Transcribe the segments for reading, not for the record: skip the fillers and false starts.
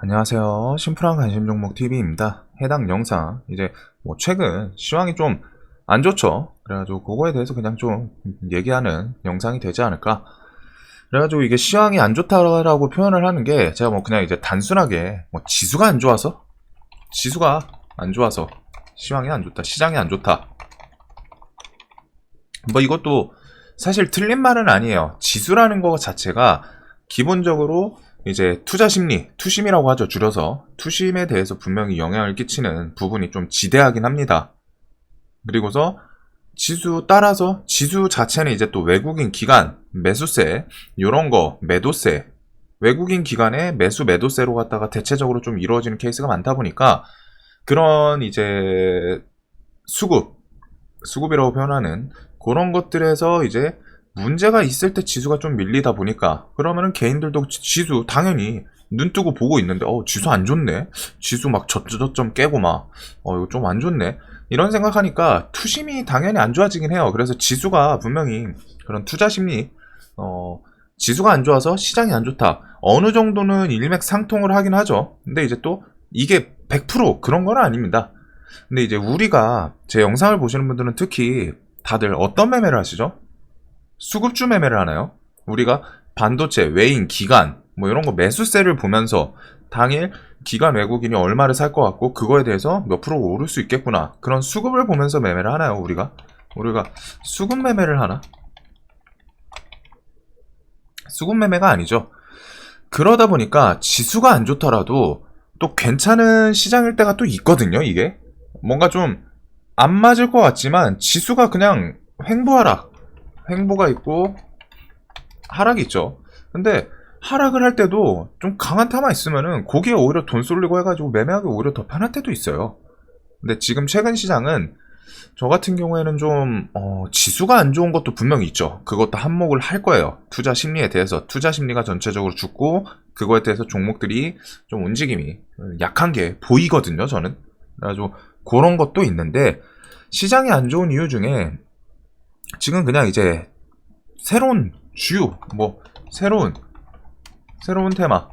안녕하세요. 심플한 관심 종목 TV입니다. 해당 영상 이제 최근 시황이 좀 안 좋죠. 그래가지고 그거에 대해서 그냥 좀 얘기하는 영상이 되지 않을까. 그래가지고 이게 시황이 안 좋다라고 표현을 하는 게 제가 그냥 이제 단순하게 지수가 안 좋아서 시황이 안 좋다, 시장이 안 좋다. 이것도 사실 틀린 말은 아니에요. 지수라는 거 자체가 기본적으로 이제 투자 심리, 투심이라고 하죠. 줄여서 투심에 대해서 분명히 영향을 끼치는 부분이 좀 지대하긴 합니다. 그리고서 따라서 지수 자체는 이제 또 외국인 기관 매수세 요런 거 매도세, 외국인 기관의 매수 매도세로 갖다가 대체적으로 좀 이루어지는 케이스가 많다 보니까 그런 이제 수급이라고 표현하는 그런 것들에서 이제 문제가 있을 때 지수가 좀 밀리다 보니까 그러면은 개인들도 지수 당연히 눈 뜨고 보고 있는데 지수 안 좋네, 지수 막 저점 깨고 막 이거 좀 안 좋네, 이런 생각하니까 투심이 당연히 안 좋아지긴 해요. 그래서 지수가 분명히 그런 투자 심리, 지수가 안 좋아서 시장이 안 좋다, 어느 정도는 일맥상통을 하긴 하죠. 근데 이제 또 이게 100% 그런 건 아닙니다. 근데 이제 우리가 제 영상을 보시는 분들은 특히 다들 어떤 매매를 하시죠? 수급주 매매를 하나요? 우리가 반도체, 외인, 기관 이런 거 매수세를 보면서 당일 기관 외국인이 얼마를 살 것 같고 그거에 대해서 몇 프로 오를 수 있겠구나, 그런 수급을 보면서 매매를 하나요? 우리가 수급 매매를 하나? 수급 매매가 아니죠. 그러다 보니까 지수가 안 좋더라도 또 괜찮은 시장일 때가 또 있거든요. 이게 뭔가 좀 안 맞을 것 같지만 지수가 그냥 횡보가 있고 하락이 있죠. 근데 하락을 할 때도 좀 강한 타만 있으면은 거기에 오히려 돈 쏠리고 해가지고 매매하기 오히려 더 편할 때도 있어요. 근데 지금 최근 시장은 저 같은 경우에는 좀 지수가 안 좋은 것도 분명히 있죠. 그것도 한몫을 할 거예요. 투자 심리에 대해서. 투자 심리가 전체적으로 죽고 그거에 대해서 종목들이 좀 움직임이 약한 게 보이거든요, 저는. 그래가지고 그런 것도 있는데, 시장이 안 좋은 이유 중에 지금 그냥 이제 새로운 주요, 새로운 테마,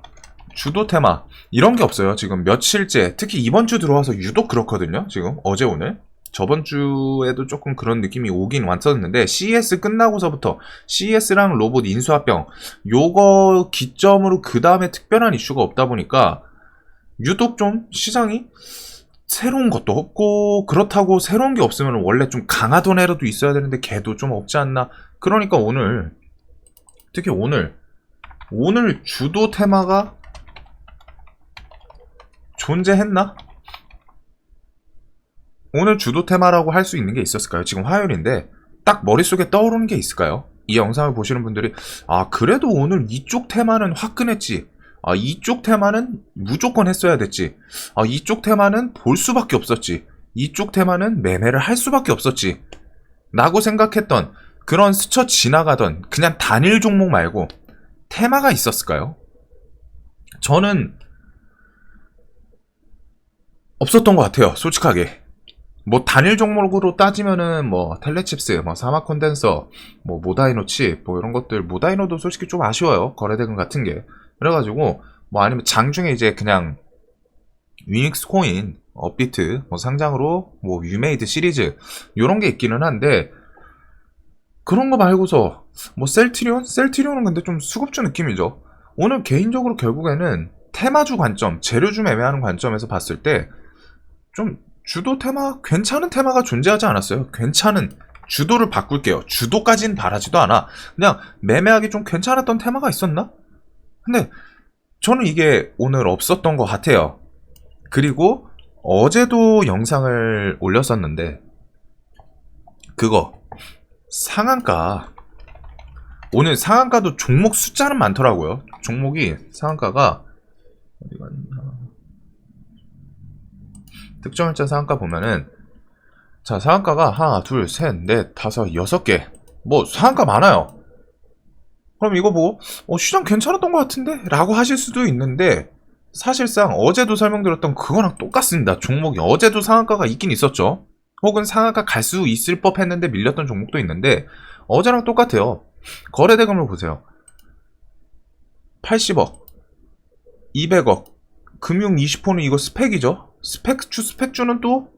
주도 테마 이런 게 없어요. 지금 며칠째, 특히 이번 주 들어와서 유독 그렇거든요. 지금 어제 오늘, 저번 주에도 조금 그런 느낌이 오긴 왔었는데 CES 끝나고서부터 CES랑 로봇 인수합병 요거 기점으로 그 다음에 특별한 이슈가 없다 보니까 유독 좀 시장이 새로운 것도 없고, 그렇다고 새로운 게 없으면 원래 좀 강하던 애라도 있어야 되는데 걔도 좀 없지 않나. 그러니까 특히 오늘 주도 테마가 존재했나? 오늘 주도 테마라고 할 수 있는 게 있었을까요? 지금 화요일인데 딱 머릿속에 떠오르는 게 있을까요? 이 영상을 보시는 분들이 그래도 오늘 이쪽 테마는 화끈했지, 이쪽 테마는 무조건 했어야 됐지, 이쪽 테마는 볼 수밖에 없었지, 이쪽 테마는 매매를 할 수밖에 없었지 라고 생각했던, 그런 스쳐 지나가던 그냥 단일 종목 말고 테마가 있었을까요? 저는 없었던 것 같아요, 솔직하게. 단일 종목으로 따지면은 텔레칩스, 사막 콘덴서, 모다이노 칩, 이런 것들. 모다이노도 솔직히 좀 아쉬워요, 거래대금 같은 게. 그래가지고 아니면 장중에 이제 그냥 유닉스 코인, 업비트 상장으로 유메이드 시리즈 요런 게 있기는 한데, 그런 거 말고서 셀트리온은 근데 좀 수급주 느낌이죠. 오늘 개인적으로 결국에는 테마주 관점, 재료주 매매하는 관점에서 봤을 때 좀 주도 테마, 괜찮은 테마가 존재하지 않았어요. 괜찮은, 주도를 바꿀게요. 주도까지는 바라지도 않아. 그냥 매매하기 좀 괜찮았던 테마가 있었나? 근데 저는 이게 오늘 없었던 것 같아요. 그리고 어제도 영상을 올렸었는데, 그거 상한가, 오늘 상한가도 종목 숫자는 많더라고요. 종목이 상한가가 어디 갔나? 특정일자 상한가 보면은, 자, 상한가가 하나, 둘, 셋, 넷, 다섯, 6개. 상한가 많아요. 그럼 이거 보고 시장 괜찮았던 것 같은데? 라고 하실 수도 있는데, 사실상 어제도 설명드렸던 그거랑 똑같습니다. 종목이 어제도 상한가가 있긴 있었죠. 혹은 상한가 갈 수 있을 법 했는데 밀렸던 종목도 있는데, 어제랑 똑같아요. 거래대금을 보세요. 80억, 200억, 금융 20호는 이거 스펙이죠. 스펙주는 또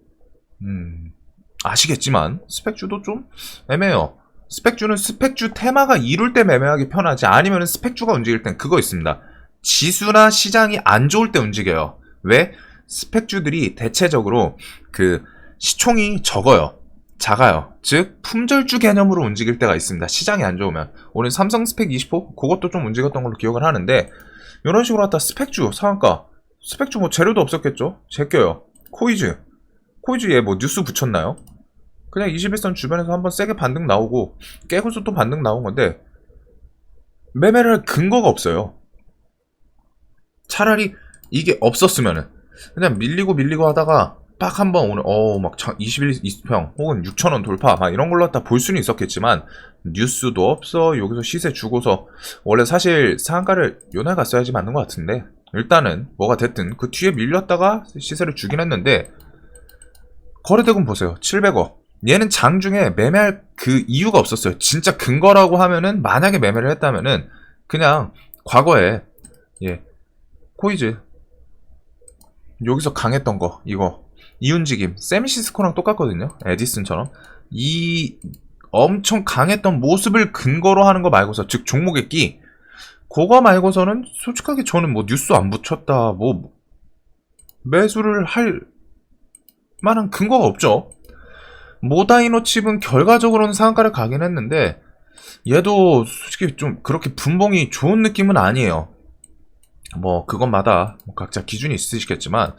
아시겠지만 스펙주도 좀 애매해요. 스펙주는 스펙주 테마가 이룰 때 매매하기 편하지, 아니면 스펙주가 움직일 땐 그거 있습니다. 지수나 시장이 안 좋을 때 움직여요. 왜? 스펙주들이 대체적으로 그 시총이 작아요. 즉 품절주 개념으로 움직일 때가 있습니다. 시장이 안 좋으면. 오늘 삼성 스펙 20호 그것도 좀 움직였던 걸로 기억을 하는데, 이런 식으로 갖다 스펙주 상한가, 스펙주 뭐 재료도 없었겠죠. 제껴요. 코이즈 얘 뭐 뉴스 붙였나요? 그냥 21선 주변에서 한번 세게 반등 나오고 깨고서 또 반등 나온 건데 매매를 할 근거가 없어요. 차라리 이게 없었으면은 그냥 밀리고 하다가 딱 한번 오늘 막 21, 20평 혹은 6,000원 돌파 막 이런 걸로 갖다 볼 수는 있었겠지만, 뉴스도 없어. 여기서 시세 주고서 원래 사실 상한가를 요날 갔어야지 맞는 것 같은데, 일단은 뭐가 됐든 그 뒤에 밀렸다가 시세를 주긴 했는데, 거래대금 보세요. 700억. 얘는 장중에 매매할 그 이유가 없었어요. 진짜 근거라고 하면은, 만약에 매매를 했다면은 그냥 과거에 코이즈 여기서 강했던 거, 이거 이윤지김 세미시스코랑 똑같거든요. 에디슨처럼 이 엄청 강했던 모습을 근거로 하는 거 말고서, 즉 종목의 끼, 그거 말고서는 솔직하게 저는 뭐 뉴스 안 붙였다 뭐 매수를 할 만한 근거가 없죠. 모다이노 칩은 결과적으로는 상한가를 가긴 했는데 얘도 솔직히 좀 그렇게 분봉이 좋은 느낌은 아니에요. 뭐 그것마다 각자 기준이 있으시겠지만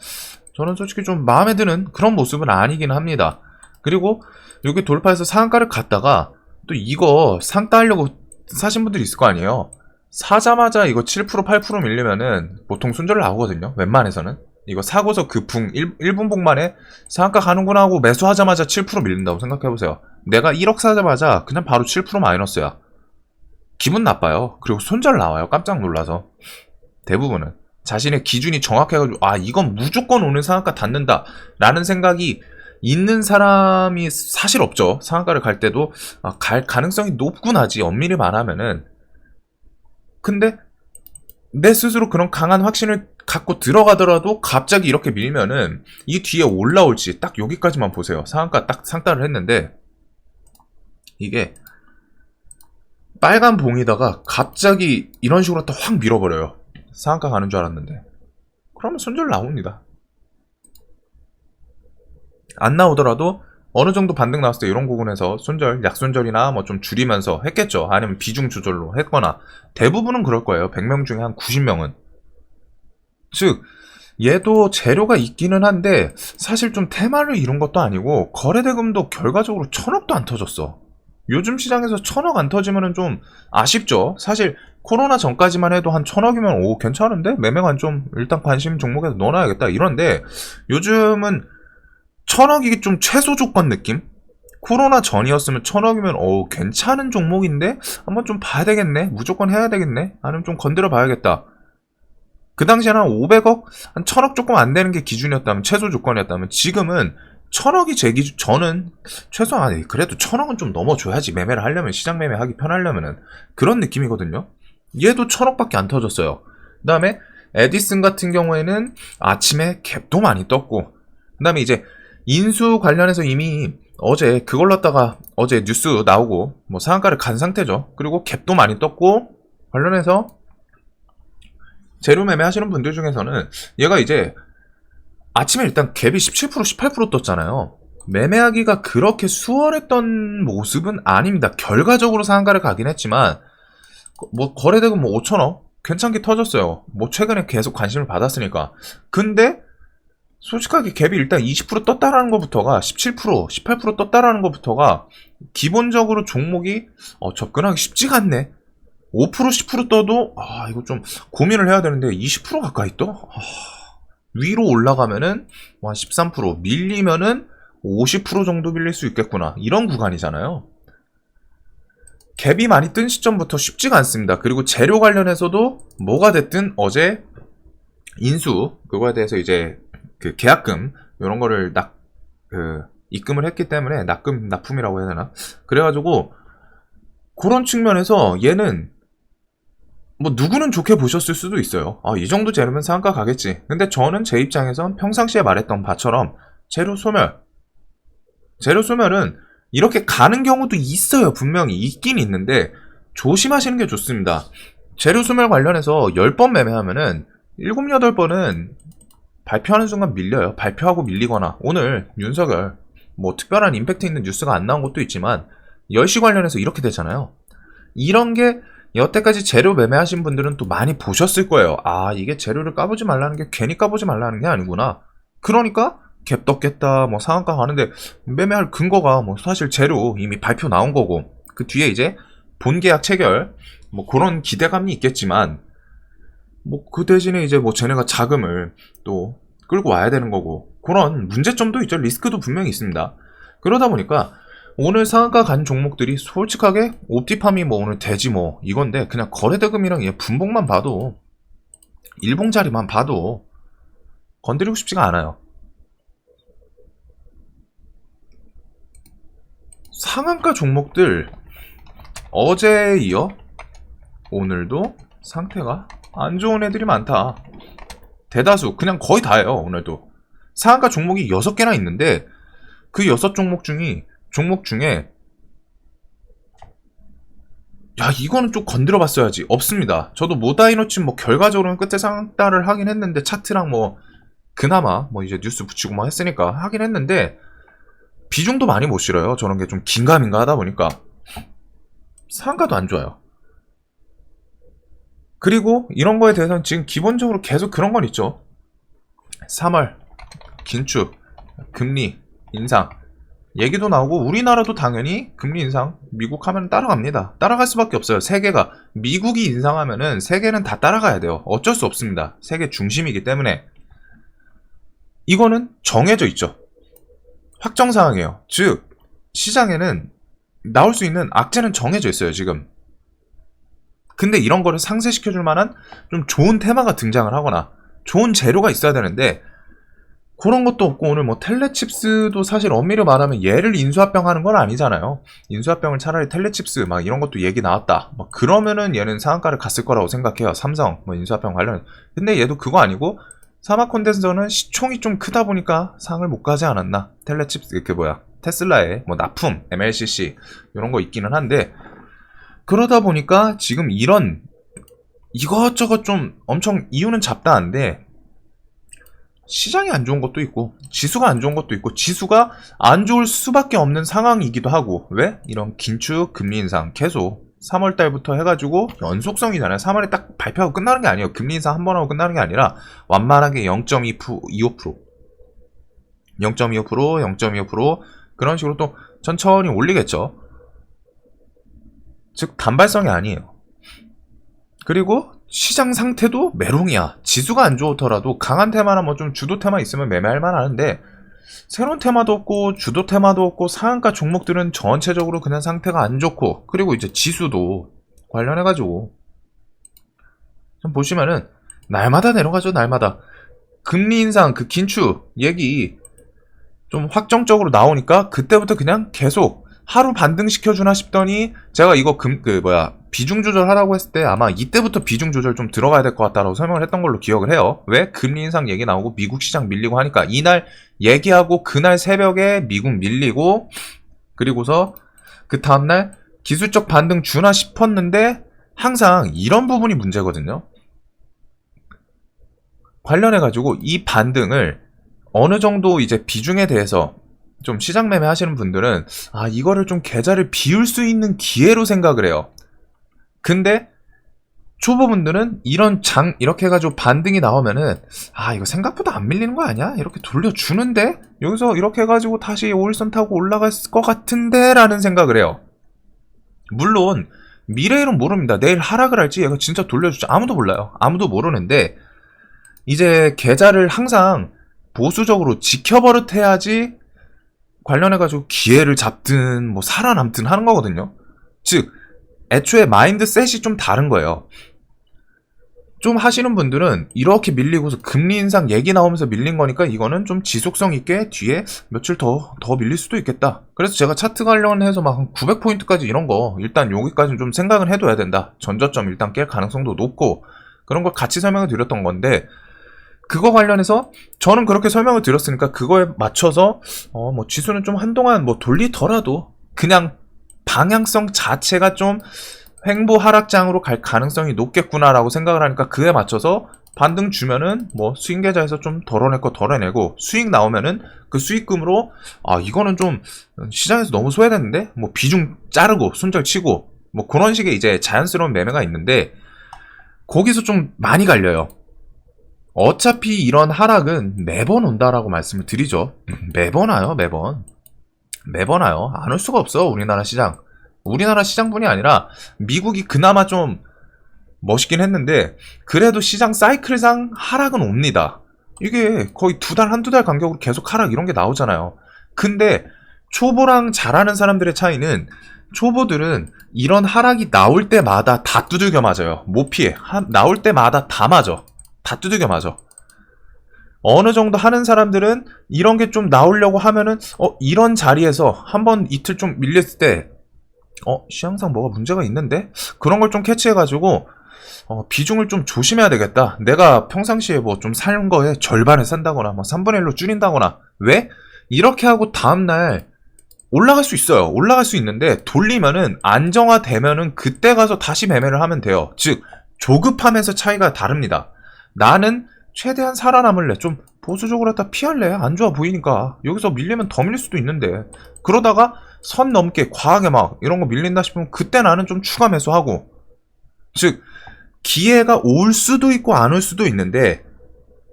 저는 솔직히 좀 마음에 드는 그런 모습은 아니긴 합니다. 그리고 여기 돌파해서 상한가를 갔다가 또 이거 상 따려고 사신 분들이 있을 거 아니에요. 사자마자 이거 7% 8% 밀리면은 보통 손절 나오거든요. 웬만해서는. 이거 사고서 그 1분봉 만에 상한가 가는구나 하고 매수하자마자 7% 밀린다고 생각해보세요. 내가 1억 사자마자 그냥 바로 7% 마이너스야. 기분 나빠요. 그리고 손절 나와요. 깜짝 놀라서. 대부분은 자신의 기준이 정확해가지고 이건 무조건 오늘 상한가 닿는다 라는 생각이 있는 사람이 사실 없죠. 상한가를 갈 때도 갈 가능성이 높군 하지, 엄밀히 말하면은. 근데 내 스스로 그런 강한 확신을 갖고 들어가더라도 갑자기 이렇게 밀면은 이 뒤에 올라올지 딱 여기까지만 보세요. 상한가 딱 상따를 했는데 이게 빨간 봉이다가 갑자기 이런 식으로 딱 확 밀어버려요. 상한가 가는 줄 알았는데. 그러면 손절 나옵니다. 안 나오더라도 어느 정도 반등 나왔을 때 이런 부분에서 손절, 약손절이나 뭐 좀 줄이면서 했겠죠. 아니면 비중 조절로 했거나. 대부분은 그럴 거예요. 100명 중에 한 90명은. 즉 얘도 재료가 있기는 한데 사실 좀 테마를 이룬 것도 아니고 거래대금도 결과적으로 1000억도 안 터졌어. 요즘 시장에서 1000억 안 터지면은 좀 아쉽죠. 사실 코로나 전까지만 해도 한 1000억이면 오 괜찮은데? 매매관 좀 일단 관심 종목에서 넣어놔야겠다 이런데, 요즘은 1000억이 좀 최소 조건 느낌? 코로나 전이었으면 1000억이면 괜찮은 종목인데 한번 좀 봐야 되겠네, 무조건 해야 되겠네, 아니면 좀 건드려 봐야겠다. 그 당시에는 한 500억? 한 1000억 조금 안 되는 게 기준이었다면, 최소 조건이었다면, 지금은 1000억이 제 기준, 저는 최소한 그래도 1000억은 좀 넘어줘야지, 매매를 하려면, 시장 매매하기 편하려면은. 그런 느낌이거든요. 얘도 1000억밖에 안 터졌어요. 그 다음에 에디슨 같은 경우에는 아침에 갭도 많이 떴고, 그 다음에 이제 인수 관련해서 이미 어제 그걸 갖다가 어제 뉴스 나오고 뭐 상한가를 간 상태죠. 그리고 갭도 많이 떴고, 관련해서 재료 매매 하시는 분들 중에서는 얘가 이제 아침에 일단 갭이 17% 18% 떴잖아요. 매매하기가 그렇게 수월했던 모습은 아닙니다. 결과적으로 상한가를 가긴 했지만 뭐 거래대금 뭐 5천억 괜찮게 터졌어요. 뭐 최근에 계속 관심을 받았으니까. 근데 솔직하게 갭이 일단 20% 떴다라는 것부터가, 17% 18% 떴다라는 것부터가 기본적으로 종목이 접근하기 쉽지가 않네. 5% 10% 떠도 이거 좀 고민을 해야 되는데 20% 가까이 떠? 위로 올라가면은 한 13% 밀리면은 50% 정도 밀릴 수 있겠구나, 이런 구간이잖아요. 갭이 많이 뜬 시점부터 쉽지가 않습니다. 그리고 재료 관련해서도 뭐가 됐든 어제 인수 그거에 대해서 이제 그 계약금 이런 거를 입금을 했기 때문에 납품이라고 해야 되나? 그래가지고 그런 측면에서 얘는 뭐 누구는 좋게 보셨을 수도 있어요. 이 정도 재료면 상한가 가겠지. 근데 저는 제 입장에선 평상시에 말했던 바처럼 재료 소멸. 재료 소멸은 이렇게 가는 경우도 있어요. 분명히 있긴 있는데 조심하시는 게 좋습니다. 재료 소멸 관련해서 10번 매매하면은 7, 8번은 발표하는 순간 밀려요. 발표하고 밀리거나 오늘 윤석열 뭐 특별한 임팩트 있는 뉴스가 안 나온 것도 있지만 10시 관련해서 이렇게 되잖아요. 이런 게 여태까지 재료 매매하신 분들은 또 많이 보셨을 거예요. 이게 재료를 까보지 말라는 게 괜히 까보지 말라는 게 아니구나. 그러니까 갭 떴겠다, 뭐 상한가 가는데 매매할 근거가 뭐 사실 재료 이미 발표 나온 거고 그 뒤에 이제 본계약 체결 뭐 그런 기대감이 있겠지만 뭐 그 대신에 이제 뭐 쟤네가 자금을 또 끌고 와야 되는 거고 그런 문제점도 있죠. 리스크도 분명히 있습니다. 그러다 보니까 오늘 상한가 간 종목들이 솔직하게 옵티팜이 뭐 오늘 돼지 뭐 이건데 그냥 거래대금이랑 얘 분봉만 봐도 일봉자리만 봐도 건드리고 싶지가 않아요. 상한가 종목들 어제에 이어 오늘도 상태가 안 좋은 애들이 많다. 대다수 그냥 거의 다예요. 오늘도 상한가 종목이 6개나 있는데 그 6종목 중에 야 이거는 좀 건드려 봤어야지 없습니다. 저도 모다이노치 뭐 결과적으로는 끝에 상따를 하긴 했는데 차트랑 뭐 그나마 뭐 이제 뉴스 붙이고 뭐 했으니까 하긴 했는데 비중도 많이 못 실어요. 저런 게 좀 긴가민가 하다 보니까 상가도 안 좋아요. 그리고 이런 거에 대해서는 지금 기본적으로 계속 그런 건 있죠. 3월 긴축, 금리 인상 얘기도 나오고 우리나라도 당연히 금리 인상 미국 하면 따라갑니다. 따라갈 수밖에 없어요. 세계가 미국이 인상하면은 세계는 다 따라가야 돼요. 어쩔 수 없습니다. 세계 중심이기 때문에 이거는 정해져 있죠. 확정사항이에요. 즉 시장에는 나올 수 있는 악재는 정해져 있어요. 지금. 근데 이런 거를 상쇄시켜줄 만한 좀 좋은 테마가 등장을 하거나 좋은 재료가 있어야 되는데 그런 것도 없고 오늘 뭐 텔레칩스도 사실 엄밀히 말하면 얘를 인수합병하는 건 아니잖아요. 인수합병을 차라리 텔레칩스 막 이런 것도 얘기 나왔다. 막 그러면은 얘는 상한가를 갔을 거라고 생각해요. 삼성 뭐 인수합병 관련. 근데 얘도 그거 아니고 사마콘덴서는 시총이 좀 크다 보니까 상을 못 가지 않았나. 텔레칩스 테슬라의 뭐 납품, MLCC 이런 거 있기는 한데 그러다 보니까 지금 이런 이것저것 좀 엄청 이유는 잡다한데 시장이 안 좋은 것도 있고 지수가 안 좋은 것도 있고 지수가 안 좋을 수밖에 없는 상황이기도 하고 왜? 이런 긴축 금리 인상 계속 3월달부터 해가지고 연속성이잖아요. 3월에 딱 발표하고 끝나는 게 아니에요. 금리 인상 한 번 하고 끝나는 게 아니라 완만하게 0.25% 0.25% 그런 식으로 또 천천히 올리겠죠. 즉 단발성이 아니에요. 그리고 시장 상태도 메롱이야. 지수가 안 좋더라도 강한 테마나 뭐 좀 주도 테마 있으면 매매할 만하는데 새로운 테마도 없고 주도 테마도 없고 상한가 종목들은 전체적으로 그냥 상태가 안 좋고 그리고 이제 지수도 관련해가지고 좀 보시면은 날마다 내려가죠. 날마다 금리 인상 그 긴축 얘기 좀 확정적으로 나오니까 그때부터 그냥 계속 하루 반등시켜주나 싶더니 제가 이거 비중 조절하라고 했을 때 아마 이때부터 비중 조절 좀 들어가야 될 것 같다라고 설명을 했던 걸로 기억을 해요. 왜? 금리 인상 얘기 나오고 미국 시장 밀리고 하니까 이날 얘기하고 그날 새벽에 미국 밀리고 그리고서 그 다음날 기술적 반등 주나 싶었는데 항상 이런 부분이 문제거든요. 관련해가지고 이 반등을 어느 정도 이제 비중에 대해서 좀 시장 매매 하시는 분들은 이거를 좀 계좌를 비울 수 있는 기회로 생각을 해요. 근데 초보분들은 이렇게 해가지고 반등이 나오면은 이거 생각보다 안 밀리는 거 아니야? 이렇게 돌려주는데 여기서 이렇게 해가지고 다시 5일선 타고 올라갈 것 같은데 라는 생각을 해요. 물론 미래일은 모릅니다. 내일 하락을 할지 얘가 진짜 돌려줄지 아무도 몰라요. 아무도 모르는데 이제 계좌를 항상 보수적으로 지켜버릇해야지 관련해가지고 기회를 잡든 뭐 살아남든 하는 거거든요. 즉 애초에 마인드셋이 좀 다른 거예요. 좀 하시는 분들은 이렇게 밀리고서 금리 인상 얘기 나오면서 밀린 거니까 이거는 좀 지속성 있게 뒤에 며칠 더 밀릴 수도 있겠다. 그래서 제가 차트 관련해서 막 한 900포인트까지 이런 거 일단 여기까지는 좀 생각은 해둬야 된다. 전저점 일단 깰 가능성도 높고 그런 걸 같이 설명을 드렸던 건데 그거 관련해서 저는 그렇게 설명을 드렸으니까 그거에 맞춰서 뭐 지수는 좀 한동안 뭐 돌리더라도 그냥 방향성 자체가 좀 횡보 하락장으로 갈 가능성이 높겠구나라고 생각을 하니까 그에 맞춰서 반등 주면은 뭐 수익 계좌에서 좀 덜어낼 거 덜어내고 수익 나오면은 그 수익금으로 이거는 좀 시장에서 너무 소외됐는데 뭐 비중 자르고 손절 치고 뭐 그런 식의 이제 자연스러운 매매가 있는데 거기서 좀 많이 갈려요. 어차피 이런 하락은 매번 온다라고 말씀을 드리죠. 매번 와요, 매번 와요. 안 올 수가 없어, 우리나라 시장. 우리나라 시장뿐이 아니라 미국이 그나마 좀 멋있긴 했는데 그래도 시장 사이클상 하락은 옵니다. 이게 거의 한두 달 간격으로 계속 하락 이런 게 나오잖아요. 근데 초보랑 잘하는 사람들의 차이는 초보들은 이런 하락이 나올 때마다 다 두들겨 맞아요. 못 피해. 나올 때마다 다 맞아. 다 두들겨 맞아. 어느 정도 하는 사람들은 이런 게 좀 나오려고 하면은 이런 자리에서 한번 이틀 좀 밀렸을 때 시장상 뭐가 문제가 있는데? 그런 걸 좀 캐치해가지고 비중을 좀 조심해야 되겠다. 내가 평상시에 뭐 좀 사는 거에 절반을 산다거나 뭐 3분의 1로 줄인다거나. 왜? 이렇게 하고 다음날 올라갈 수 있어요. 올라갈 수 있는데 돌리면은 안정화되면은 그때 가서 다시 매매를 하면 돼요. 즉 조급함에서 차이가 다릅니다. 나는 최대한 살아남을래. 좀 보수적으로 했다 피할래. 안 좋아 보이니까. 여기서 밀리면 더 밀릴 수도 있는데. 그러다가 선 넘게 과하게 막 이런 거 밀린다 싶으면 그때 나는 좀 추가 매수하고. 즉 기회가 올 수도 있고 안 올 수도 있는데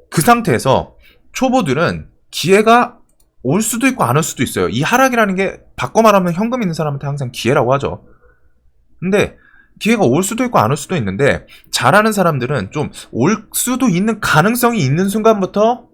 그 상태에서 초보들은 기회가 올 수도 있고 안 올 수도 있어요. 이 하락이라는 게 바꿔 말하면 현금 있는 사람한테 항상 기회라고 하죠. 근데 기회가 올 수도 있고 안 올 수도 있는데 잘하는 사람들은 좀 올 수도 있는 가능성이 있는 순간부터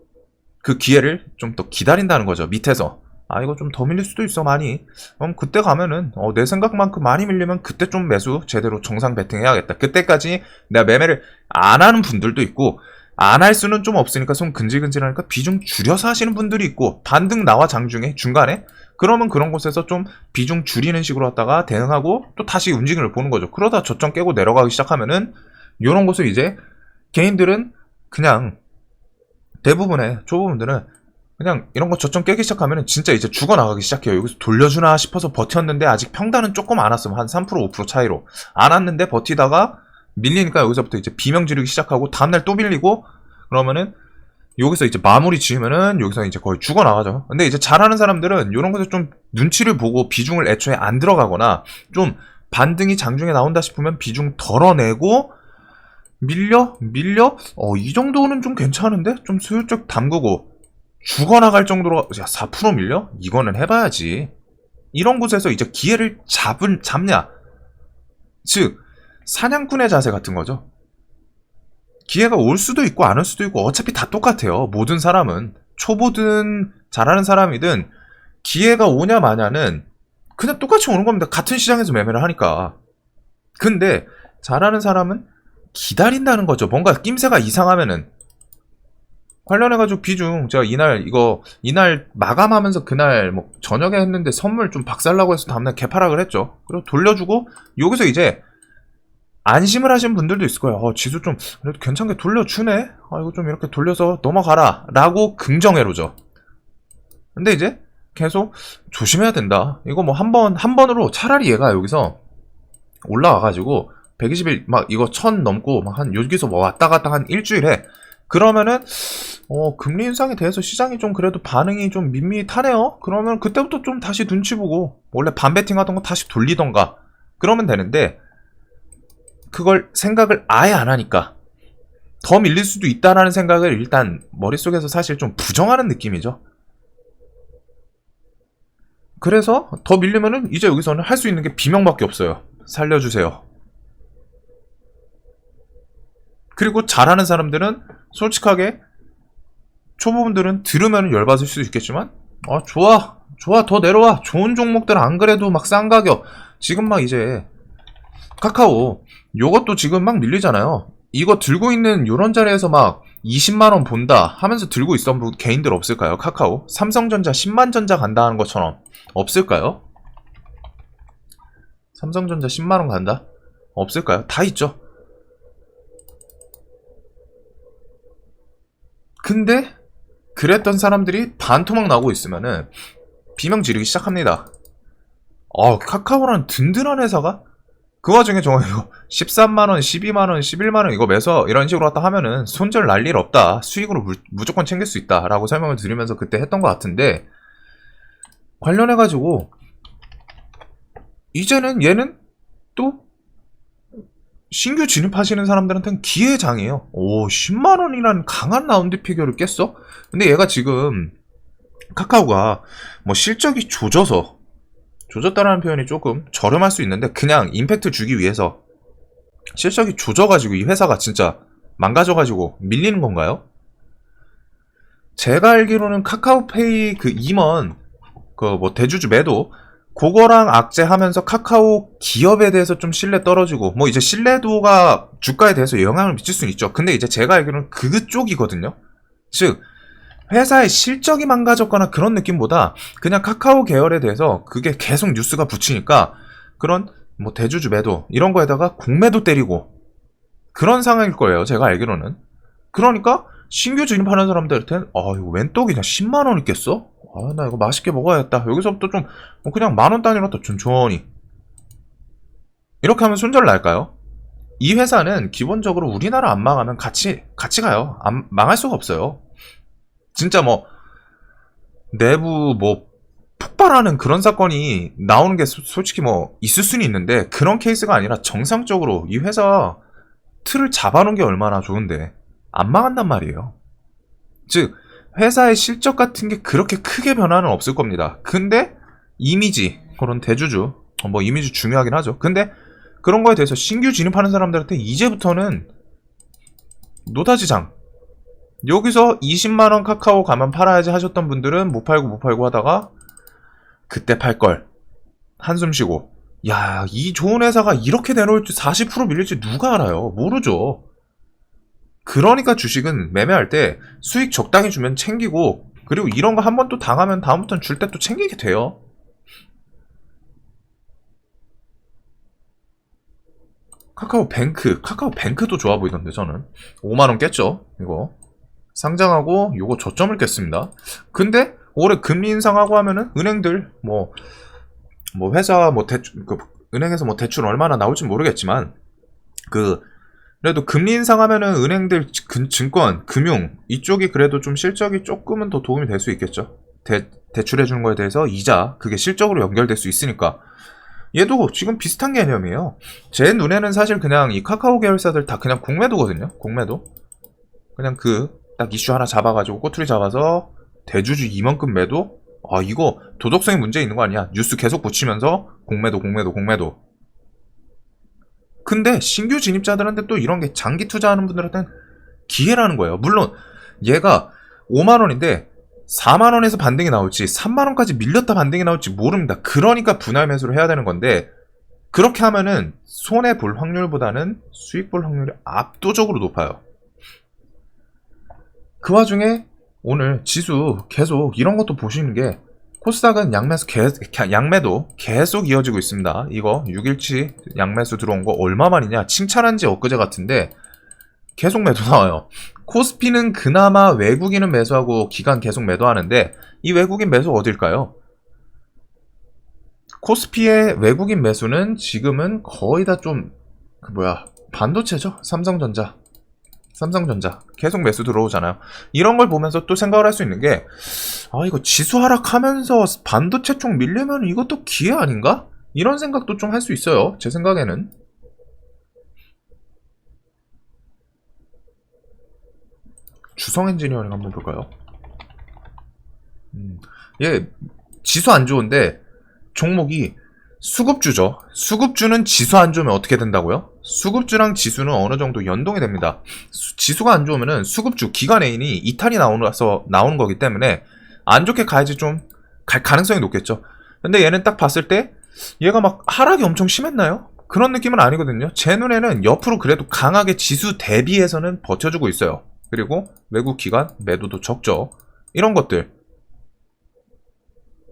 그 기회를 좀 더 기다린다는 거죠. 밑에서 이거 좀 더 밀릴 수도 있어 많이. 그럼 그때 가면은 내 생각만큼 많이 밀리면 그때 좀 매수 제대로 정상 베팅 해야겠다. 그때까지 내가 매매를 안 하는 분들도 있고 안 할 수는 좀 없으니까 손 근질근질하니까 비중 줄여서 하시는 분들이 있고 반등 나와 장중에 중간에 그러면 그런 곳에서 좀 비중 줄이는 식으로 왔다가 대응하고 또 다시 움직임을 보는 거죠. 그러다 저점 깨고 내려가기 시작하면은 이런 곳을 이제 개인들은 그냥 대부분의 초보분들은 그냥 이런 거 저점 깨기 시작하면은 진짜 이제 죽어나가기 시작해요. 여기서 돌려주나 싶어서 버텼는데 아직 평단은 조금 안 왔으면 한 3% 5% 차이로 안 왔는데 버티다가 밀리니까 여기서부터 이제 비명 지르기 시작하고 다음날 또 밀리고 그러면은 여기서 이제 마무리 지으면은 여기서 이제 거의 죽어나가죠. 근데 이제 잘하는 사람들은 이런 것을 좀 눈치를 보고 비중을 애초에 안 들어가거나 좀 반등이 장중에 나온다 싶으면 비중 덜어내고 밀려? 이 정도는 좀 괜찮은데? 좀 슬쩍 담그고 죽어나갈 정도로 4% 밀려? 이거는 해봐야지. 이런 곳에서 이제 기회를 잡냐? 즉 사냥꾼의 자세 같은 거죠. 기회가 올 수도 있고 안 올 수도 있고 어차피 다 똑같아요. 모든 사람은 초보든 잘하는 사람이든 기회가 오냐 마냐는 그냥 똑같이 오는 겁니다. 같은 시장에서 매매를 하니까. 근데 잘하는 사람은 기다린다는 거죠. 뭔가 낌새가 이상하면은 관련해가지고 비중 제가 이날 마감하면서 그날 뭐 저녁에 했는데 선물 좀 박살나고 해서 다음날 개파락을 했죠. 그리고 돌려주고 여기서 이제 안심을 하신 분들도 있을 거예요. 지수 좀 그래도 괜찮게 돌려주네. 이거 좀 이렇게 돌려서 넘어가라 라고 긍정회로죠. 근데 이제 계속 조심해야 된다. 이거 뭐 한 번으로 차라리 얘가 여기서 올라와가지고 120일 막 이거 1000 넘고 막 한 여기서 뭐 왔다 갔다 한 일주일 해. 그러면은 금리 인상에 대해서 시장이 좀 그래도 반응이 좀 밋밋하네요. 그러면 그때부터 좀 다시 눈치 보고 원래 반베팅 하던 거 다시 돌리던가 그러면 되는데 그걸 생각을 아예 안 하니까 더 밀릴 수도 있다라는 생각을 일단 머릿속에서 사실 좀 부정하는 느낌이죠. 그래서 더 밀리면은 이제 여기서는 할 수 있는 게 비명밖에 없어요. 살려주세요. 그리고 잘하는 사람들은 솔직하게 초보분들은 들으면 열받을 수도 있겠지만 좋아 더 내려와. 좋은 종목들 안 그래도 막 싼 가격 지금 막 이제 카카오 요것도 지금 막 밀리잖아요. 이거 들고 있는 요런 자리에서 막 20만원 본다 하면서 들고 있던 개인들 없을까요? 카카오? 삼성전자 10만 전자 간다 하는 것처럼 없을까요? 삼성전자 10만원 간다? 없을까요? 다 있죠. 근데 그랬던 사람들이 반토막 나오고 있으면은 비명 지르기 시작합니다. 카카오라는 든든한 회사가 그 와중에 저 이거 13만원, 12만원, 11만원 이거 매서 이런 식으로 갖다 하면은 손절 날 일 없다. 수익으로 무조건 챙길 수 있다. 라고 설명을 드리면서 그때 했던 것 같은데, 관련해가지고 이제는 얘는 또 신규 진입하시는 사람들한테는 기회의 장이에요. 10만원이라는 강한 라운드 피겨를 깼어? 근데 얘가 지금 카카오가 뭐 실적이 조졌다라는 표현이 조금 저렴할 수 있는데, 그냥 임팩트 주기 위해서 실적이 조져가지고 이 회사가 진짜 망가져가지고 밀리는 건가요? 제가 알기로는 카카오페이 그 임원 그 뭐 대주주 매도 그거랑 악재하면서 카카오 기업에 대해서 좀 신뢰 떨어지고, 뭐 이제 신뢰도가 주가에 대해서 영향을 미칠 수는 있죠. 근데 이제 제가 알기로는 그쪽이거든요. 즉 회사의 실적이 망가졌거나 그런 느낌보다 그냥 카카오 계열에 대해서 그게 계속 뉴스가 붙이니까 그런 뭐 대주주 매도 이런 거에다가 공매도 때리고 그런 상황일 거예요. 제가 알기로는. 그러니까 신규 진입하는 사람들한테는 이거 웬 떡이냐, 10만원 있겠어? 나 이거 맛있게 먹어야겠다. 여기서부터 좀 그냥 만원 단위로 또 천천히 이렇게 하면 손절 날까요? 이 회사는 기본적으로 우리나라 안 망하면 같이 가요. 망할 수가 없어요. 진짜 뭐 내부 뭐 폭발하는 그런 사건이 나오는 게 솔직히 뭐 있을 수는 있는데, 그런 케이스가 아니라 정상적으로 이 회사 틀을 잡아놓은 게 얼마나 좋은데 안 망한단 말이에요. 즉 회사의 실적 같은 게 그렇게 크게 변화는 없을 겁니다. 근데 이미지, 그런 대주주 뭐 이미지 중요하긴 하죠. 근데 그런 거에 대해서 신규 진입하는 사람들한테 이제부터는 노다지장, 여기서 20만원 카카오 가면 팔아야지 하셨던 분들은 못 팔고 하다가 그때 팔걸 한숨 쉬고, 야, 이 좋은 회사가 이렇게 내놓을지 40% 밀릴지 누가 알아요? 모르죠. 그러니까 주식은 매매할 때 수익 적당히 주면 챙기고, 그리고 이런 거 한 번 또 당하면 다음부터는 줄 때 또 챙기게 돼요. 카카오뱅크도 좋아 보이던데 저는 5만원 깼죠. 이거 상장하고 요거 저점을 깼습니다. 근데 올해 금리 인상하고 하면은 은행들 뭐 회사 뭐 은행에서 뭐 대출 얼마나 나올지 모르겠지만, 그래도 금리 인상하면은 은행들 증권 금융 이쪽이 그래도 좀 실적이 조금은 더 도움이 될 수 있겠죠. 대출해주는 거에 대해서 이자, 그게 실적으로 연결될 수 있으니까. 얘도 지금 비슷한 개념이에요. 제 눈에는 사실 그냥 이 카카오 계열사들 다 그냥 공매도거든요. 공매도 그냥 딱 이슈 하나 잡아가지고 꼬투리 잡아서 대주주 임원급 매도. 이거 도덕성에 문제 있는 거 아니야? 뉴스 계속 붙이면서 공매도. 근데 신규 진입자들한테 또 이런 게 장기 투자하는 분들한테는 기회라는 거예요. 물론 얘가 5만원인데 4만원에서 반등이 나올지 3만원까지 밀렸다 반등이 나올지 모릅니다. 그러니까 분할 매수를 해야 되는 건데, 그렇게 하면은 손해 볼 확률보다는 수익 볼 확률이 압도적으로 높아요. 그 와중에 오늘 지수 계속 이런 것도 보시는 게, 코스닥은 양매도 계속 이어지고 있습니다. 이거 6일치 양매수 들어온 거 얼마만이냐, 칭찬한 지 엊그제 같은데 계속 매도 나와요. 코스피는 그나마 외국인은 매수하고 기관 계속 매도하는데, 이 외국인 매수 어딜까요? 코스피의 외국인 매수는 지금은 거의 다 좀 반도체죠. 삼성전자 계속 매수 들어오잖아요. 이런 걸 보면서 또 생각을 할 수 있는 게, 이거 지수 하락하면서 반도체 쪽 밀리면 이것도 기회 아닌가? 이런 생각도 좀 할 수 있어요. 제 생각에는. 주성 엔지니어링 한번 볼까요? 얘 지수 안 좋은데 종목이 수급주죠. 수급주는 지수 안 좋으면 어떻게 된다고요? 수급주랑 지수는 어느 정도 연동이 됩니다. 지수가 안 좋으면은 수급주 기관 애인이 이탈이 나오는 거기 때문에 안 좋게 가야지 좀 갈 가능성이 높겠죠. 근데 얘는 딱 봤을 때 얘가 막 하락이 엄청 심했나요? 그런 느낌은 아니거든요. 제 눈에는 옆으로 그래도 강하게 지수 대비해서는 버텨주고 있어요. 그리고 외국 기관 매도도 적죠. 이런 것들.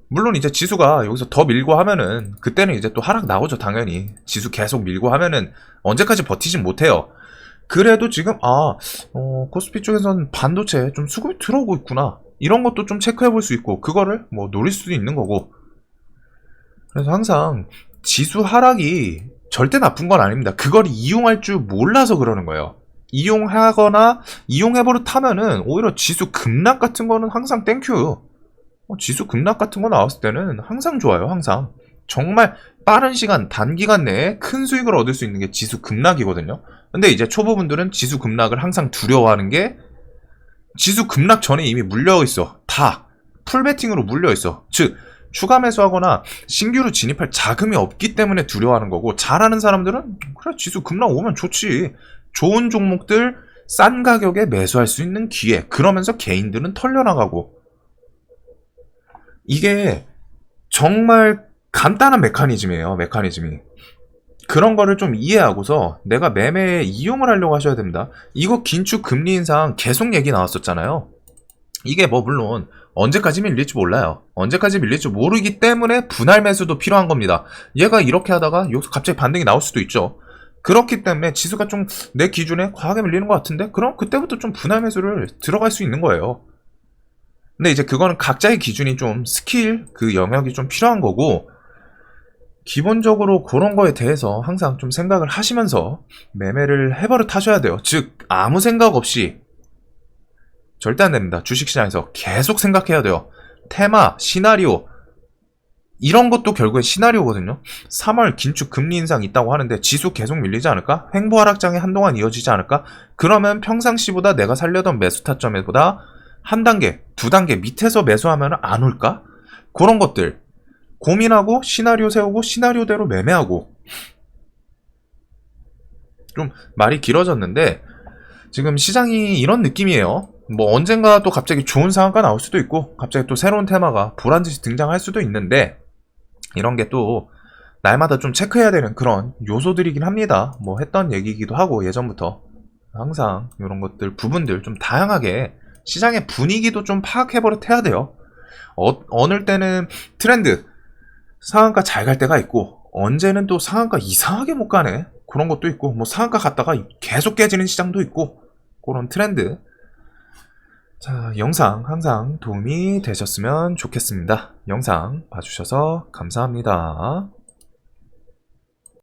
물론 이제 지수가 여기서 더 밀고 하면은 그때는 이제 또 하락 나오죠. 당연히 지수 계속 밀고 하면은 언제까지 버티진 못해요. 그래도 지금 코스피 쪽에서는 반도체 좀 수급이 들어오고 있구나, 이런 것도 좀 체크해 볼 수 있고, 그거를 뭐 노릴 수도 있는 거고. 그래서 항상 지수 하락이 절대 나쁜 건 아닙니다. 그걸 이용할 줄 몰라서 그러는 거예요. 이용하거나 이용해버릇하면은 오히려 지수 급락 같은 거는 항상 땡큐. 지수 급락 같은 거 나왔을 때는 항상 좋아요. 항상 정말 빠른 시간 단기간 내에 큰 수익을 얻을 수 있는 게 지수 급락이거든요. 근데 이제 초보분들은 지수 급락을 항상 두려워하는 게, 지수 급락 전에 이미 물려있어. 다 풀베팅으로 물려있어. 즉 추가 매수하거나 신규로 진입할 자금이 없기 때문에 두려워하는 거고, 잘하는 사람들은 그래 지수 급락 오면 좋지, 좋은 종목들 싼 가격에 매수할 수 있는 기회, 그러면서 개인들은 털려나가고. 이게 정말 간단한 메커니즘이에요. 메커니즘이. 그런 거를 좀 이해하고서 내가 매매에 이용을 하려고 하셔야 됩니다. 이거 긴축 금리 인상 계속 얘기 나왔었잖아요. 이게 뭐 물론 언제까지 밀릴지 몰라요. 언제까지 밀릴지 모르기 때문에 분할 매수도 필요한 겁니다. 얘가 이렇게 하다가 여기서 갑자기 반등이 나올 수도 있죠. 그렇기 때문에 지수가 좀 내 기준에 과하게 밀리는 것 같은데, 그럼 그때부터 좀 분할 매수를 들어갈 수 있는 거예요. 근데 이제 그거는 각자의 기준이 좀 스킬 그 영역이 좀 필요한 거고, 기본적으로 그런 거에 대해서 항상 좀 생각을 하시면서 매매를 해버릇 하셔야 돼요. 즉 아무 생각 없이 절대 안 됩니다. 주식시장에서 계속 생각해야 돼요. 테마, 시나리오, 이런 것도 결국엔 시나리오거든요. 3월 긴축 금리 인상 있다고 하는데 지수 계속 밀리지 않을까? 횡보 하락장이 한동안 이어지지 않을까? 그러면 평상시보다 내가 살려던 매수 타점보다 한 단계, 두 단계 밑에서 매수하면 안 올까? 그런 것들 고민하고 시나리오 세우고 시나리오대로 매매하고. 좀 말이 길어졌는데 지금 시장이 이런 느낌이에요. 뭐 언젠가 또 갑자기 좋은 상황가 나올 수도 있고, 갑자기 또 새로운 테마가 보란듯이 등장할 수도 있는데, 이런 게 또 날마다 좀 체크해야 되는 그런 요소들이긴 합니다. 뭐 했던 얘기이기도 하고, 예전부터 항상 이런 것들 부분들 좀 다양하게 시장의 분위기도 좀 파악해버릇 해야 돼요. 어느 때는 트렌드 상한가 잘 갈 때가 있고, 언제는 또 상한가 이상하게 못 가네, 그런 것도 있고, 뭐 상한가 갔다가 계속 깨지는 시장도 있고, 그런 트렌드. 자, 영상 항상 도움이 되셨으면 좋겠습니다. 영상 봐주셔서 감사합니다.